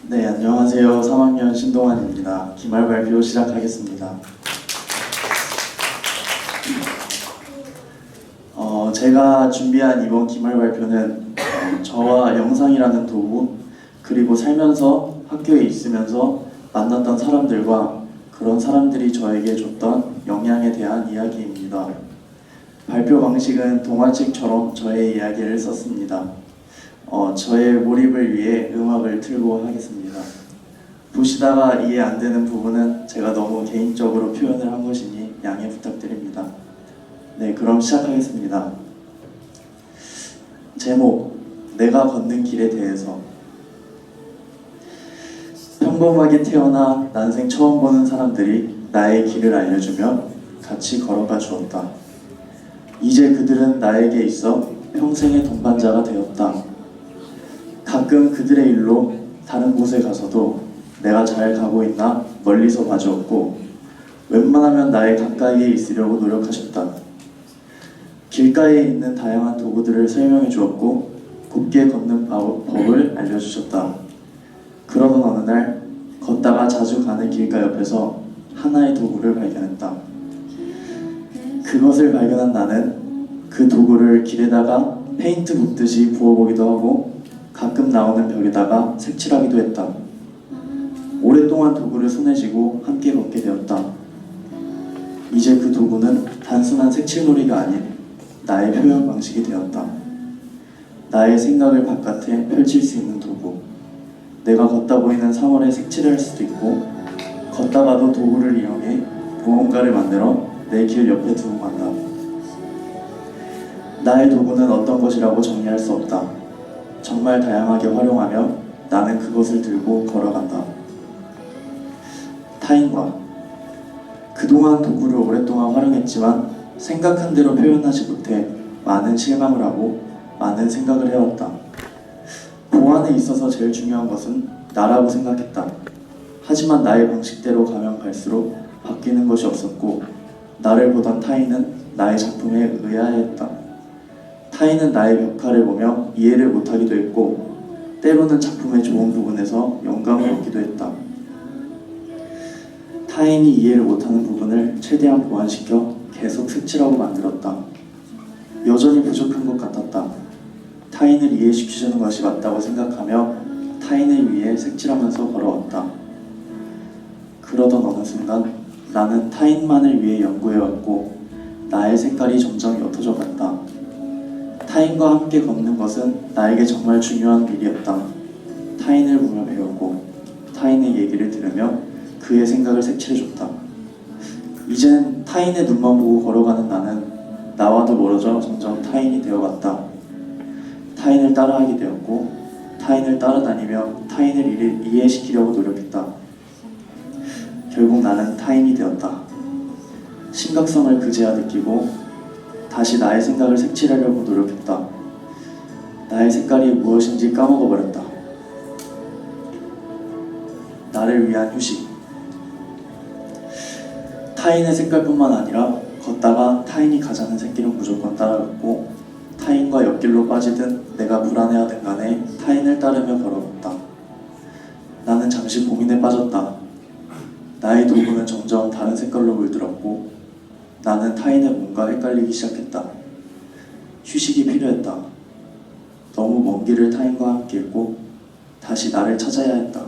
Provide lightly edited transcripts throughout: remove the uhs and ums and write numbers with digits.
네, 안녕하세요. 3학년 신동환입니다. 기말 발표 시작하겠습니다. 제가 준비한 이번 기말 발표는 저와 영상이라는 도구, 그리고 살면서 학교에 있으면서 만났던 사람들과 그런 사람들이 저에게 줬던 영향에 대한 이야기입니다. 발표 방식은 동화책처럼 저의 이야기를 썼습니다. 저의 몰입을 위해 음악을 틀고 하겠습니다. 보시다가 이해 안 되는 부분은 제가 너무 개인적으로 표현을 한 것이니 양해 부탁드립니다. 네, 그럼 시작하겠습니다. 제목, 내가 걷는 길에 대해서. 평범하게 태어나 난생 처음 보는 사람들이 나의 길을 알려주며 같이 걸어가 주었다. 이제 그들은 나에게 있어 평생의 동반자가 되었다. 가끔 그들의 일로 다른 곳에 가서도 내가 잘 가고 있나 멀리서 봐주었고, 웬만하면 나의 가까이에 있으려고 노력하셨다. 길가에 있는 다양한 도구들을 설명해 주었고 곱게 걷는 법을 알려주셨다. 그러던 어느 날 걷다가 자주 가는 길가 옆에서 하나의 도구를 발견했다. 그것을 발견한 나는 그 도구를 길에다가 페인트 붓듯이 부어보기도 하고 가끔 나오는 벽에다가 색칠하기도 했다. 오랫동안 도구를 손에 쥐고 함께 걷게 되었다. 이제 그 도구는 단순한 색칠놀이가 아닌 나의 표현 방식이 되었다. 나의 생각을 바깥에 펼칠 수 있는 도구. 내가 걷다 보이는 3월에 색칠을 할 수도 있고, 걷다가도 도구를 이용해 무언가를 만들어 내 길 옆에 두고 간다. 나의 도구는 어떤 것이라고 정의할 수 없다. 정말 다양하게 활용하며 나는 그것을 들고 걸어간다. 타인과. 그동안 도구를 오랫동안 활용했지만 생각한 대로 표현하지 못해 많은 실망을 하고 많은 생각을 해왔다. 보안에 있어서 제일 중요한 것은 나라고 생각했다. 하지만 나의 방식대로 가면 갈수록 바뀌는 것이 없었고, 나를 보던 타인은 나의 작품에 의아해했다. 타인은 나의 벽화를 보며 이해를 못하기도 했고, 때로는 작품의 좋은 부분에서 영감을 얻기도 했다. 타인이 이해를 못하는 부분을 최대한 보완시켜 계속 색칠하고 만들었다. 여전히 부족한 것 같았다. 타인을 이해시키려는 것이 맞다고 생각하며 타인을 위해 색칠하면서 걸어왔다. 그러던 어느 순간 나는 타인만을 위해 연구해왔고 나의 색깔이 점점 옅어져 갔다. 타인과 함께 걷는 것은 나에게 정말 중요한 일이었다. 타인을 보며 배우고 타인의 얘기를 들으며 그의 생각을 색칠해줬다. 이제는 타인의 눈만 보고 걸어가는 나는 나와도 멀어져 점점 타인이 되어갔다. 타인을 따라하게 되었고 타인을 따라다니며 타인을 이해시키려고 노력했다. 결국 나는 타인이 되었다. 심각성을 그제야 느끼고 다시 나의 생각을 색칠하려고 노력했다. 나의 색깔이 무엇인지 까먹어버렸다. 나를 위한 휴식. 타인의 색깔뿐만 아니라 걷다가 타인이 가자는 새길은 무조건 따라갔고, 타인과 옆길로 빠지든 내가 불안해하든 간에 타인을 따르며 걸어갔다. 나는 잠시 고민에 빠졌다. 나의 도구는 점점 다른 색깔로 물들었고 나는 타인의 몸과 헷갈리기 시작했다. 휴식이 필요했다. 너무 먼 길을 타인과 함께 했고 다시 나를 찾아야 했다.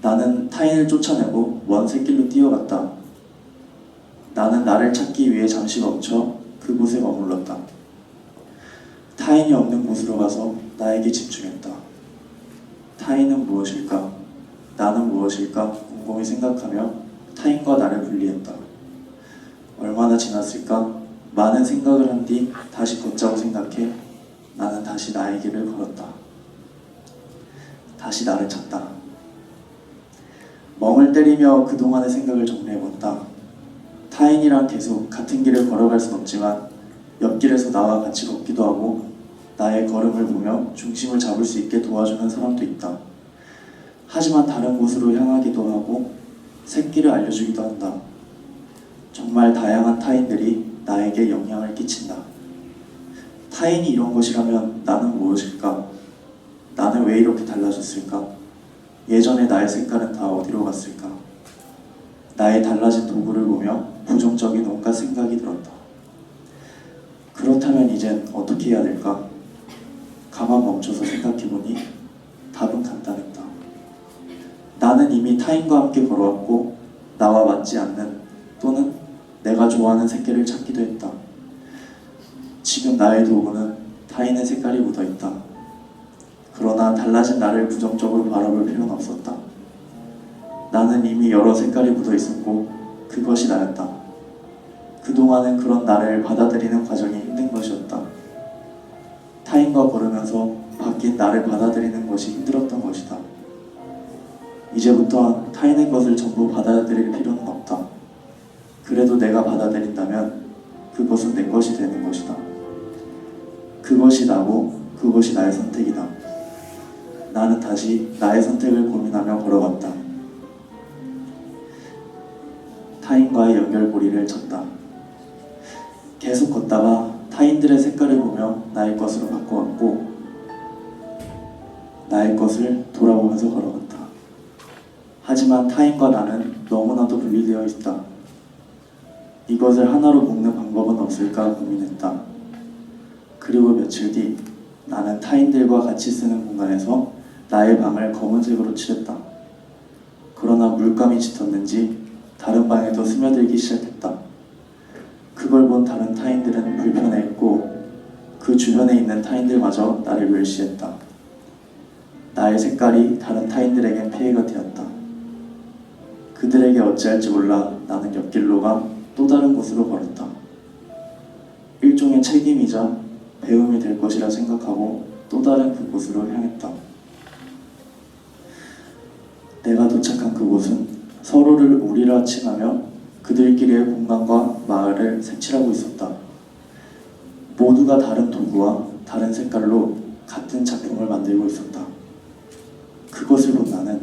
나는 타인을 쫓아내고 먼 새길로 뛰어갔다. 나는 나를 찾기 위해 잠시 멈춰 그곳에 머물렀다. 타인이 없는 곳으로 가서 나에게 집중했다. 타인은 무엇일까? 나는 무엇일까? 곰곰이 생각하며 타인과 나를 분리했다. 얼마나 지났을까? 많은 생각을 한 뒤 다시 걷자고 생각해 나는 다시 나의 길을 걸었다. 다시 나를 찾다. 멍을 때리며 그동안의 생각을 정리해본다. 타인이랑 계속 같은 길을 걸어갈 순 없지만 옆길에서 나와 같이 걷기도 하고 나의 걸음을 보며 중심을 잡을 수 있게 도와주는 사람도 있다. 하지만 다른 곳으로 향하기도 하고 새길을 알려주기도 한다. 정말 다양한 타인들이 나에게 영향을 끼친다. 타인이 이런 것이라면 나는 무엇일까? 나는 왜 이렇게 달라졌을까? 예전의 나의 색깔은 다 어디로 갔을까? 나의 달라진 도구를 보며 부정적인 온갖 생각이 들었다. 그렇다면 이젠 어떻게 해야 될까? 가만 멈춰서 생각해보니 답은 간단했다. 나는 이미 타인과 함께 걸어왔고 나와 맞지 않는 또는 내가 좋아하는 색깔을 찾기도 했다. 지금 나의 도구는 타인의 색깔이 묻어있다. 그러나 달라진 나를 부정적으로 바라볼 필요는 없었다. 나는 이미 여러 색깔이 묻어있었고 그것이 나였다. 그동안은 그런 나를 받아들이는 과정이 힘든 것이었다. 타인과 걸으면서 바뀐 나를 받아들이는 것이 힘들었던 것이다. 이제부터 타인의 것을 전부 받아들일 필요는 없다. 그래도 내가 받아들인다면 그것은 내 것이 되는 것이다. 그것이 나고 그것이 나의 선택이다. 나는 다시 나의 선택을 고민하며 걸어갔다. 타인과의 연결고리를 쳤다. 계속 걷다가 타인들의 색깔을 보며 나의 것으로 바꿔왔고 나의 것을 돌아보면서 걸어갔다. 하지만 타인과 나는 너무나도 분리되어 있다. 이것을 하나로 묶는 방법은 없을까 고민했다. 그리고 며칠 뒤 나는 타인들과 같이 쓰는 공간에서 나의 방을 검은색으로 칠했다. 그러나 물감이 짙었는지 다른 방에도 스며들기 시작했다. 그걸 본 다른 타인들은 불편해했고 그 주변에 있는 타인들마저 나를 멸시했다. 나의 색깔이 다른 타인들에겐 피해가 되었다. 그들에게 어찌할지 몰라 나는 옆길로 가 또 다른 곳으로 걸었다. 일종의 책임이자 배움이 될 것이라 생각하고 또 다른 그곳으로 향했다. 내가 도착한 그곳은 서로를 우리라 칭하며 그들끼리의 공간과 마을을 색칠하고 있었다. 모두가 다른 도구와 다른 색깔로 같은 작품을 만들고 있었다. 그것을 본 나는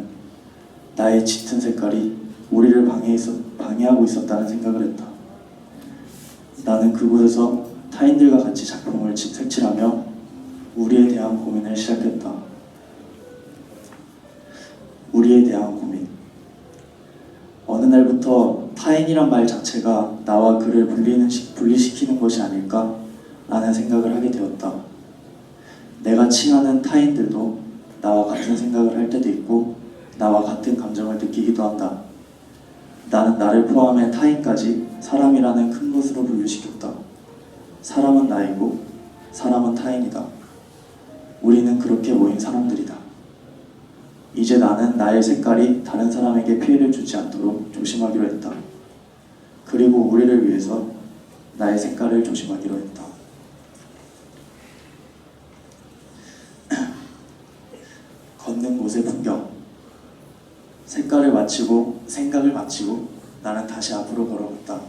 나의 짙은 색깔이 우리를 방해하고 있었다는 생각을 했다. 나는 그곳에서 타인들과 같이 작품을 색칠하며 우리에 대한 고민을 시작했다. 우리에 대한 고민. 어느 날부터 타인이란 말 자체가 나와 그를 분리시키는 것이 아닐까? 라는 생각을 하게 되었다. 내가 칭하는 타인들도 나와 같은 생각을 할 때도 있고 나와 같은 감정을 느끼기도 한다. 나는 나를 포함해 타인까지 사람이라는 큰 것으로 분류시켰다. 사람은 나이고 사람은 타인이다. 우리는 그렇게 모인 사람들이다. 이제 나는 나의 색깔이 다른 사람에게 피해를 주지 않도록 조심하기로 했다. 그리고 우리를 위해서 나의 색깔을 조심하기로 했다. 걷는 곳의 풍경. 색깔을 마치고 생각을 마치고 나는 다시 앞으로 걸어갔다.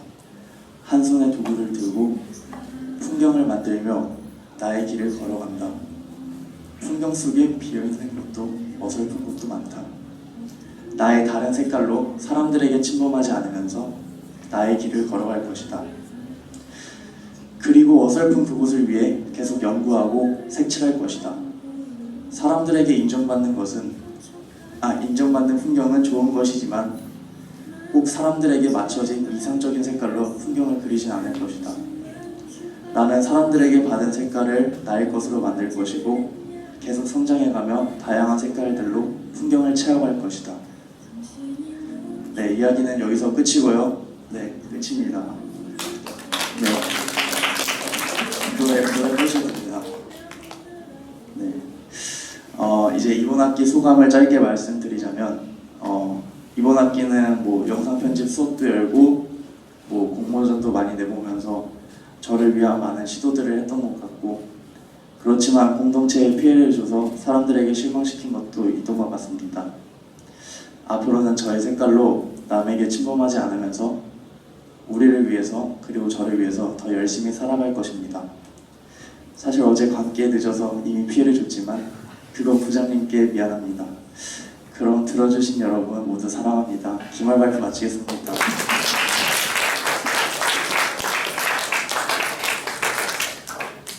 한 손에 도구를 들고 풍경을 만들며 나의 길을 걸어간다. 풍경 속에 비어있는 곳도 어설픈 곳도 많다. 나의 다른 색깔로 사람들에게 침범하지 않으면서 나의 길을 걸어갈 것이다. 그리고 어설픈 그곳을 위해 계속 연구하고 색칠할 것이다. 사람들에게 인정받는 풍경은 좋은 것이지만 꼭 사람들에게 맞춰진 이상적인 색깔로 풍경을 그리진 않을 것이다. 나는 사람들에게 받은 색깔을 나의 것으로 만들 것이고 계속 성장해가며 다양한 색깔들로 풍경을 채워갈 것이다. 네, 이야기는 여기서 끝이고요. 네, 끝입니다. 네, 노래 끝이됩니다. 네, 이제 이번 학기 소감을 짧게 말씀드리자면 이번 학기는 뭐 영상 편집 수업도 열고 뭐 공모전도 많이 내보면서 저를 위한 많은 시도들을 했던 것 같고 그렇지만 공동체에 피해를 줘서 사람들에게 실망시킨 것도 있던 것 같습니다. 앞으로는 저의 색깔로 남에게 침범하지 않으면서 우리를 위해서 그리고 저를 위해서 더 열심히 살아갈 것입니다. 사실 어제 관계에 늦어서 이미 피해를 줬지만 그건 부장님께 미안합니다. 그럼 들어주신 여러분 모두 사랑합니다. 기말 발표 마치겠습니다.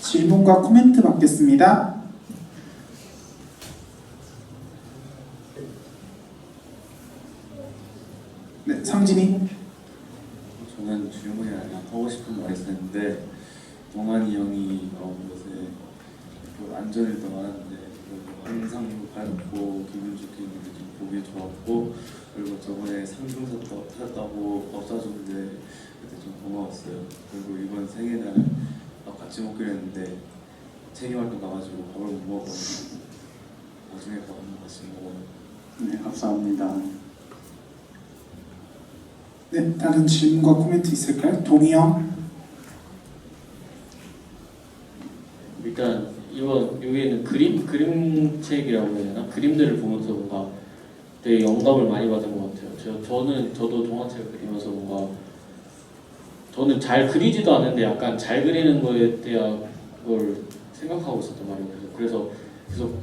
질문과 코멘트 받겠습니다. 네, 상진이. 저는 질문이 아니라 하고 싶은 말이 있었는데 동환이 형이 요새 안전을 떠나는데 항상 밝고 기분 좋게 있는 게 좀 보기 좋았고, 그리고 저번에 상중사 타셨다고 밥 사줬는데 그때 좀 고마웠어요. 그리고 이번 생일날 밥 같이 먹기로 했는데 체육 활동 가가지고 밥을 못 먹어가지고 나중에 밥 한번 같이 먹어요. 네, 감사합니다. 네, 다른 질문과 코멘트 있을까요? 동희 형. 일단 이번 여기에는 그림책이라고 해야 되나? 그림들을 보면서 뭔가 되게 영감을 많이 받은 것 같아요. 저도 동화책을 그리면서 뭔가 저는 잘 그리지도 않는데 약간 잘 그리는 거에 대한 걸 생각하고 있었단 말이에요. 그래서 계속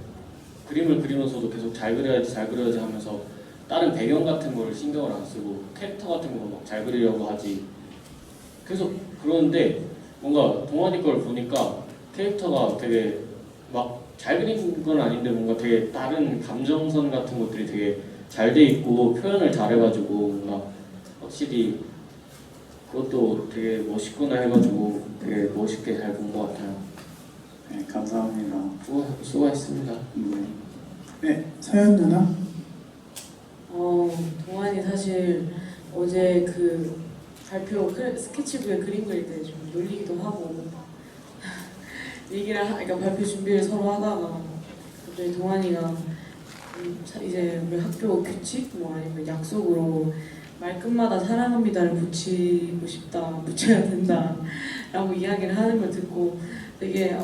그림을 그리면서도 계속 잘 그려야지 하면서 다른 배경 같은 걸 신경을 안 쓰고 캐릭터 같은 거 막 잘 그리려고 하지. 계속 그러는데 뭔가 동환이 걸 보니까 캐릭터가 되게 막 잘 그린 건 아닌데 뭔가 되게 다른 감정선 같은 것들이 되게 잘 돼 있고 표현을 잘해가지고 뭔가 확실히 그것도 되게 멋있구나 해가지고 되게 멋있게 잘 본 것 같아요. 네, 감사합니다. 수고하셨습니다. 네, 서연 누나. 동환이 사실 어제 그 발표 스케치북에 그림 그릴 때 좀 놀리기도 하고 그러니까 발표 준비를 서로 하다가 갑자기 동환이가 이제 우리 학교 규칙 뭐 아니면 약속으로 말끝마다 사랑합니다를 붙여야 된다라고 이야기를 하는 걸 듣고 되게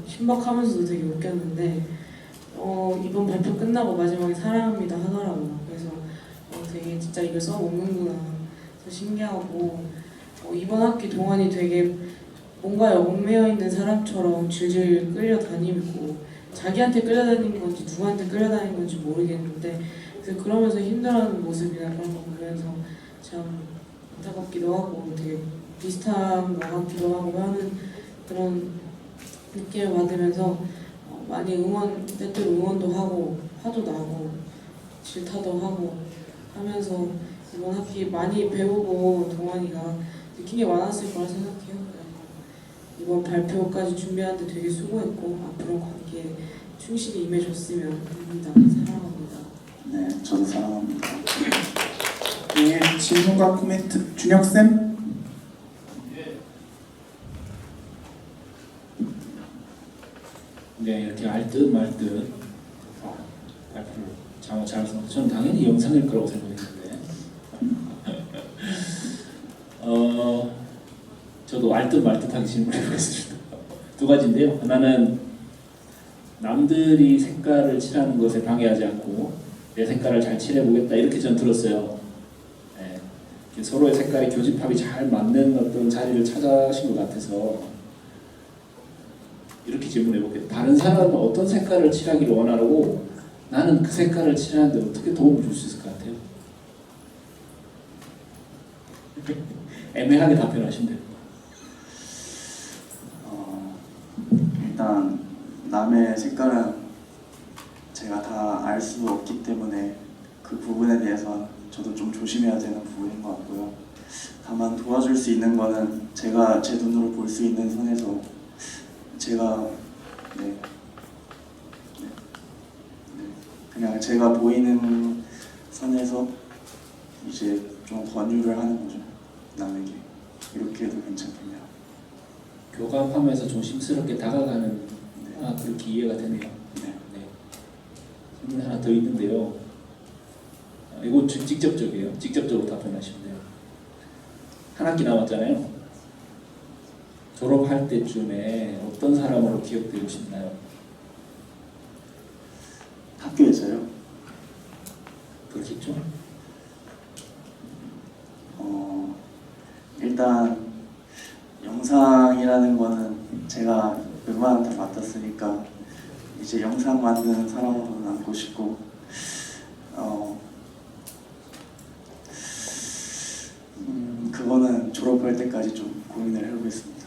신박하면서도 되게 웃겼는데 이번 발표 끝나고 마지막에 사랑합니다 하더라고요. 그래서 되게 진짜 이걸 써먹는구나. 그래서 신기하고 이번 학기 동안이 되게 뭔가에 얽매여 있는 사람처럼 질질 끌려다니고 자기한테 끌려다니는 건지 누구한테 끌려다니는 건지 모르겠는데 그래서 그러면서 힘들어하는 모습이나 그런 거 보면서 참 안타깝기도 하고 되게 비슷한 것 같기도 하고 하는 그런 느낌을 받으면서 많이 때때로 응원도 하고 화도 나고 질타도 하고 하면서 이번 학기 많이 배우고 동환이가 느낀 게 많았을 거라 생각해요. 이번 발표까지 준비하는데 되게 수고했고 앞으로 관계에 충실히 임해줬으면 합니다. 사랑합니다. 네, 저도 사랑합니다. 네, 질문과 코멘트. 준혁 쌤. 네, 이렇게 알듯 말듯 발표를 잘해서 저는 당연히 영상일 거라고 생각했는데 저도 알듯 말듯하게 질문해 보겠습니다. 두 가지인데요. 하나는 남들이 색깔을 칠하는 것에 방해하지 않고 내 색깔을 잘 칠해보겠다 이렇게 전 들었어요. 네, 서로의 색깔의 교집합이 잘 맞는 어떤 자리를 찾아신 것 같아서 이렇게 질문해 볼게요. 다른 사람은 어떤 색깔을 칠하기를 원하고 나는 그 색깔을 칠하는데 어떻게 도움을 줄 수 있을 것 같아요? 애매하게 답변하시면 됩니다. 일단 남의 색깔은 제가 다 알 수 없기 때문에 그 부분에 대해서 저도 좀 조심해야 되는 부분인 것 같고요. 다만 도와줄 수 있는 거는 제가 제 눈으로 볼 수 있는 선에서 제가 그냥 제가 보이는 선에서 이제 좀 권유를 하는 거죠. 남에게 이렇게 해도 괜찮겠냐. 교감하면서 조심스럽게 다가가는 그렇게 이해가 되네요. 네. 네. 질문 하나 더 있는데요. 이거 직접적이에요. 직접적으로 답변하시면 돼요. 한 학기 남았잖아요. 졸업할 때쯤에 어떤 사람으로 기억되고 싶나요? 학교에서요? 그렇겠죠? 일단 영상이라는 거는 제가 웬만하면 다 맡았으니까 이제 영상 만드는 사람으로 남고 싶고 그거는 졸업할 때까지 좀 고민을 해보겠습니다.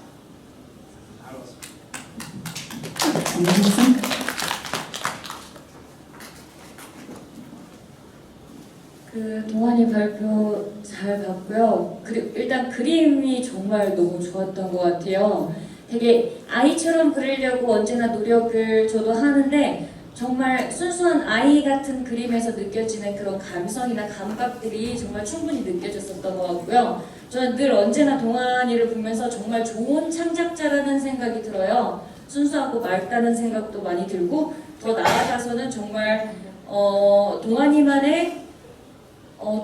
김준승. 그 동환이 발표 잘 봤고요. 그리고 일단 그림이 정말 너무 좋았던 것 같아요. 되게 아이처럼 그리려고 언제나 노력을 저도 하는데 정말 순수한 아이 같은 그림에서 느껴지는 그런 감성이나 감각들이 정말 충분히 느껴졌었던 것 같고요. 저는 늘 언제나 동환이를 보면서 정말 좋은 창작자라는 생각이 들어요. 순수하고 맑다는 생각도 많이 들고 더 나아가서는 정말 동환이만의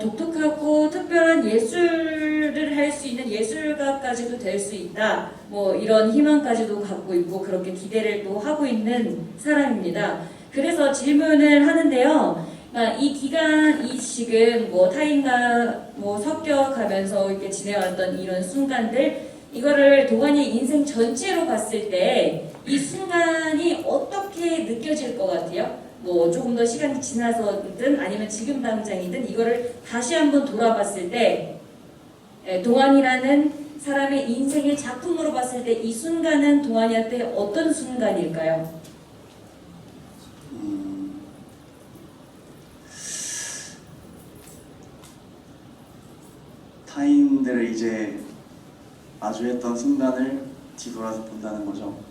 독특하고 특별한 예술을 할 수 있는 예술가까지도 될 수 있다. 뭐 이런 희망까지도 갖고 있고 그렇게 기대를 또 하고 있는 사람입니다. 그래서 질문을 하는데요. 그러니까 이 기간, 이 지금 뭐 타인과 뭐 섞여가면서 이렇게 지내왔던 이런 순간들, 이거를 동환이의 인생 전체로 봤을 때 이 순간이 어떻게 느껴질 것 같아요? 뭐 조금 더 시간이 지나서든 아니면 지금 당장이든 이거를 다시 한번 돌아봤을 때 동환이라는 사람의 인생의 작품으로 봤을 때 이 순간은 동환이한테 어떤 순간일까요? 타인들을 이제 마주했던 순간을 뒤돌아서 본다는 거죠.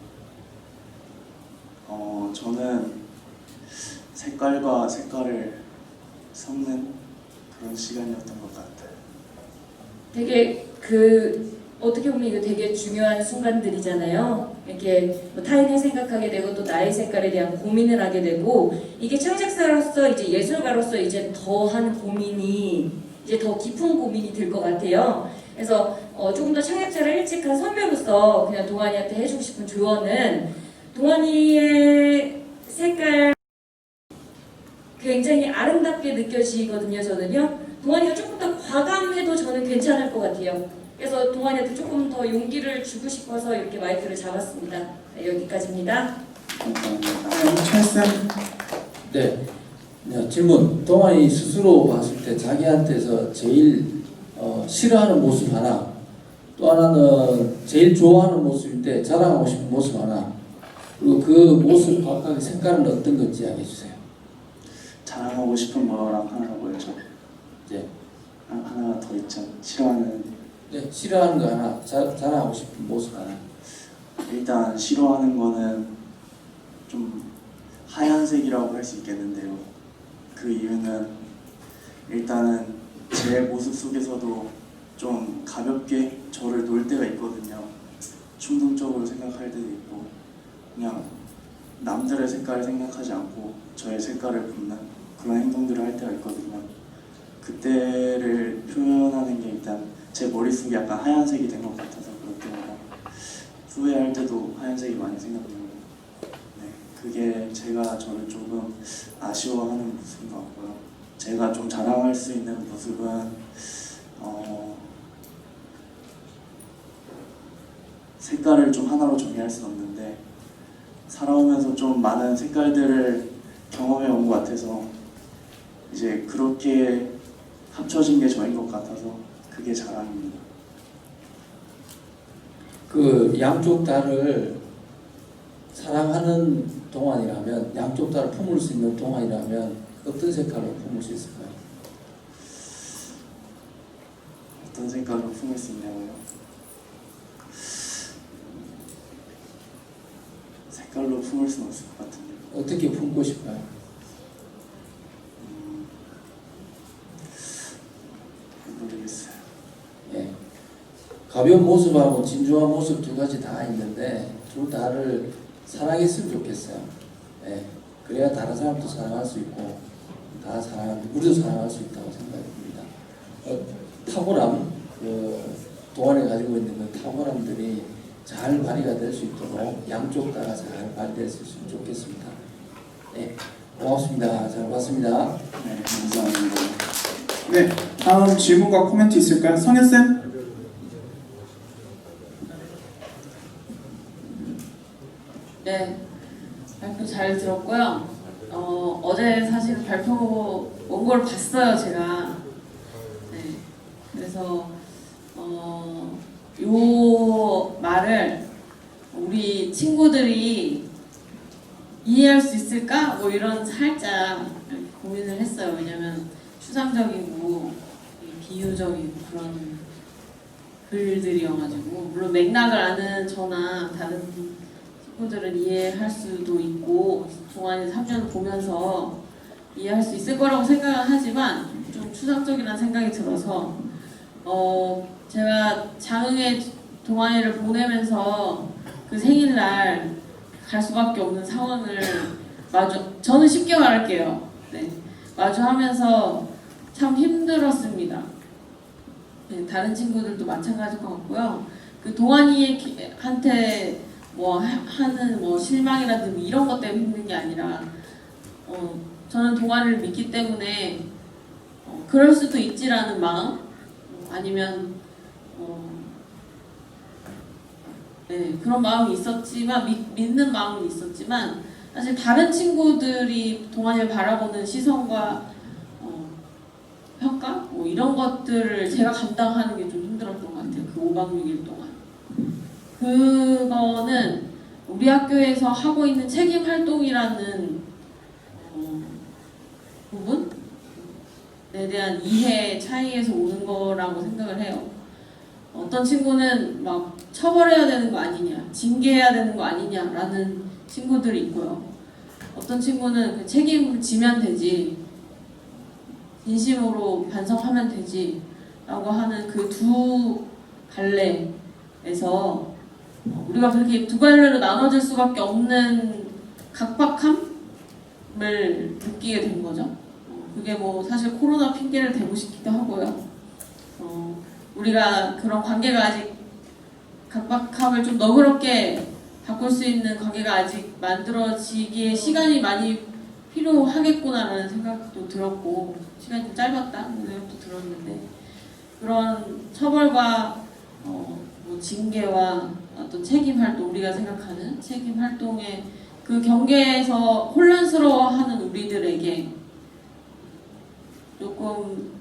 저는 색깔과 색깔을 섞는 그런 시간이었던 것 같아요. 되게 어떻게 보면 이거 되게 중요한 순간들이잖아요. 이렇게 뭐 타인을 생각하게 되고 또 나의 색깔에 대한 고민을 하게 되고 이게 창작사로서 이제 예술가로서 이제 더한 고민이 이제 더 깊은 고민이 될 것 같아요. 그래서 조금 더 창작자를 일찍한 선배로서 그냥 동환이한테 해주고 싶은 조언은 동환이의 색깔 굉장히 아름답게 느껴지거든요. 저는요. 동환이가 조금 더 과감해도 저는 괜찮을 것 같아요. 그래서 동환이한테 조금 더 용기를 주고 싶어서 이렇게 마이크를 잡았습니다. 네, 여기까지입니다. 감사합니다. 찰쌤. 네. 질문. 동환이 스스로 봤을 때 자기한테서 제일 싫어하는 모습 하나, 또 하나는 제일 좋아하는 모습인데 자랑하고 싶은 모습 하나, 그리고 그 모습 각각의 색깔은 어떤 건지 이야기해 주세요. 자랑하고 싶은 거랑 하나가 뭐였죠? 네. 하나 더 있죠. 싫어하는. 네, 싫어하는 거 하나, 자랑하고 싶은 모습 하나. 일단 싫어하는 거는 좀 하얀색이라고 할 수 있겠는데요. 그 이유는 일단은 제 모습 속에서도 좀 가볍게 저를 놀 때가 있거든요. 충동적으로 생각할 때도 있고 그냥 남들의 색깔을 생각하지 않고 저의 색깔을 붓는 그런 행동들을 할 때가 있거든요. 그때를 표현하는 게 일단 제 머릿속이 약간 하얀색이 된 것 같아서 그럴 때마다 후회할 때도 하얀색이 많이 생각나고 네, 그게 제가 저를 조금 아쉬워하는 모습인 것 같고요. 제가 좀 자랑할 수 있는 모습은 색깔을 좀 하나로 정의할 수는 없는데 살아오면서 좀 많은 색깔들을 경험해 온 것 같아서 이제 그렇게 합쳐진 게 저인 것 같아서 그게 자랑입니다. 그 양쪽 다를 사랑하는 동안이라면, 양쪽 다를 품을 수 있는 동안이라면 어떤 색깔로 품을 수 있을까요? 어떤 색깔로 품을 수 있냐고요? 색깔로 품을 수는 없을 것 같은데 어떻게 품고 싶어요? 모르겠어요. 예. 가벼운 모습하고 진중한 모습 두 가지 다 있는데 둘 다를 사랑했으면 좋겠어요. 예. 그래야 다른 사람도 사랑할 수 있고 다 우리도 사랑할 수 있다고 생각합니다. 탁월함, 동안에 가지고 있는 그 탁월함들이 잘 발휘가 될 수 있도록 양쪽 다가 잘 발휘될 수 있으면 좋겠습니다. 네, 고맙습니다. 잘 봤습니다. 네, 감사합니다. 네, 다음 질문과 코멘트 있을까요? 성현쌤. 네, 발표 잘 들었고요. 어제 사실 발표 원고를 봤어요, 제가. 네, 그래서 요 말을 우리 친구들이 이해할 수 있을까? 뭐 이런 살짝 고민을 했어요. 왜냐면 추상적이고 비유적인 그런 글들이어가지고 물론 맥락을 아는 저나 다른 친구들은 이해할 수도 있고 동아리 3년 보면서 이해할 수 있을 거라고 생각은 하지만 좀 추상적이라는 생각이 들어서 제가 장흥에 동아리를 보내면서 그 생일날 갈 수밖에 없는 상황을 저는 쉽게 말할게요. 네, 마주하면서 참 힘들었습니다. 네, 다른 친구들도 마찬가지일 것 같고요. 그 동아리한테 뭐 하는 뭐 실망이라든지 이런 것 때문에 힘든 게 아니라 저는 동아리를 믿기 때문에 그럴 수도 있지라는 마음 아니면 네, 그런 마음이 있었지만 믿는 마음은 있었지만 사실 다른 친구들이 동아리를 바라보는 시선과 평가 뭐 이런 것들을 제가 감당하는 게 좀 힘들었던 것 같아요. 그 5박 6일 동안 그거는 우리 학교에서 하고 있는 책임 활동이라는 부분에 대한 이해 차이에서 오는 거라고 생각을 해요. 어떤 친구는 막 처벌해야 되는 거 아니냐, 징계해야 되는 거 아니냐라는 친구들이 있고요. 어떤 친구는 그 책임을 지면 되지, 진심으로 반성하면 되지 라고 하는 그 두 갈래에서 우리가 그렇게 두 갈래로 나눠질 수밖에 없는 각박함을 느끼게 된 거죠. 그게 뭐 사실 코로나 핑계를 대고 싶기도 하고요. 우리가 그런 관계가 아직 각박함을 좀 너그럽게 바꿀 수 있는 관계가 아직 만들어지기에 시간이 많이 필요하겠구나라는 생각도 들었고 시간이 좀 짧았다는 생각도 들었는데 그런 처벌과 뭐 징계와 어떤 책임 활동 우리가 생각하는 책임 활동의 그 경계에서 혼란스러워하는 우리들에게 조금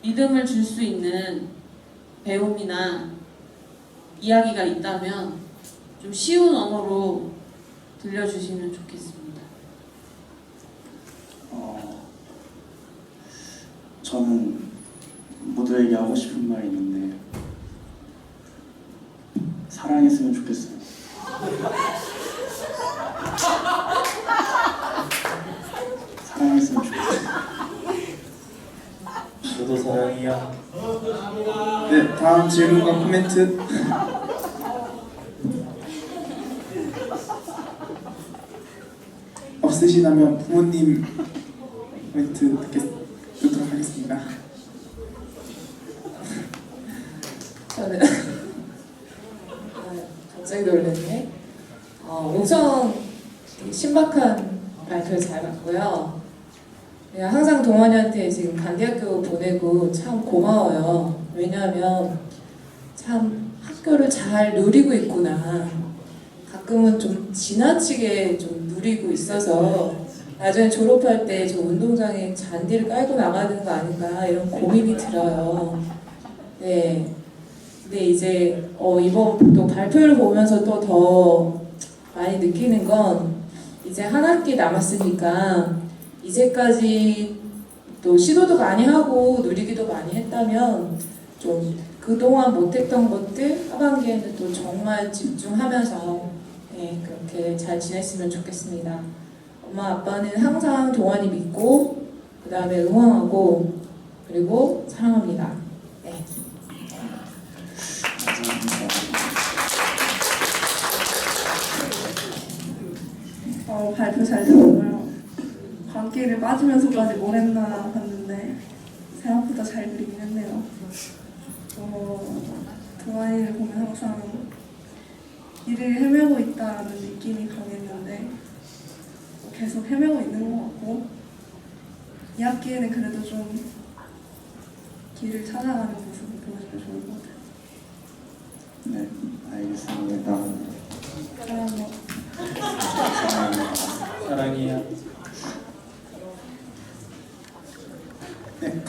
믿음을 줄 수 있는 배움이나 이야기가 있다면 좀 쉬운 언어로 들려주시면 좋겠습니다. 저는 모두에게 하고 싶은 말이 있는데 사랑했으면 좋겠어요. 사랑했으면 좋겠어요. 저도 사랑이야. 네, 다음 질문과 코멘트. 없으시다면 부모님 코멘트 듣도록 하겠습니다. 저는 갑자기 놀랐네. 엄청 신박한 발표를 잘 봤고요. 내가 항상 동환이한테 지금 단기학교 보내고 참 고마워요. 왜냐하면 참 학교를 잘 누리고 있구나. 가끔은 좀 지나치게 좀 누리고 있어서 나중에 졸업할 때 저 운동장에 잔디를 깔고 나가야 되는 거 아닌가 이런 고민이 들어요. 네. 근데 이제 이번 또 발표를 보면서 또 더 많이 느끼는 건 이제 한 학기 남았으니까 이제까지 또 시도도 많이 하고 누리기도 많이 했다면 좀 그동안 못했던 것들 하반기에는 또 정말 집중하면서 네, 그렇게 잘 지냈으면 좋겠습니다. 엄마 아빠는 항상 동환이 믿고 그 다음에 응원하고 그리고 사랑합니다. 네. 발표 잘 들었고요. 광기를 빠지면서까지 뭘 했나 봤는데 생각보다 잘 그리긴 했네요. 동아리를 보면 항상 길을 헤매고 있다는 느낌이 강했는데 계속 헤매고 있는 것 같고 이 학기에는 그래도 좀 길을 찾아가는 모습을 보여주면 좋을 것 같아요. 네, 알겠습니다. 사랑합니다. 사랑이야. 네.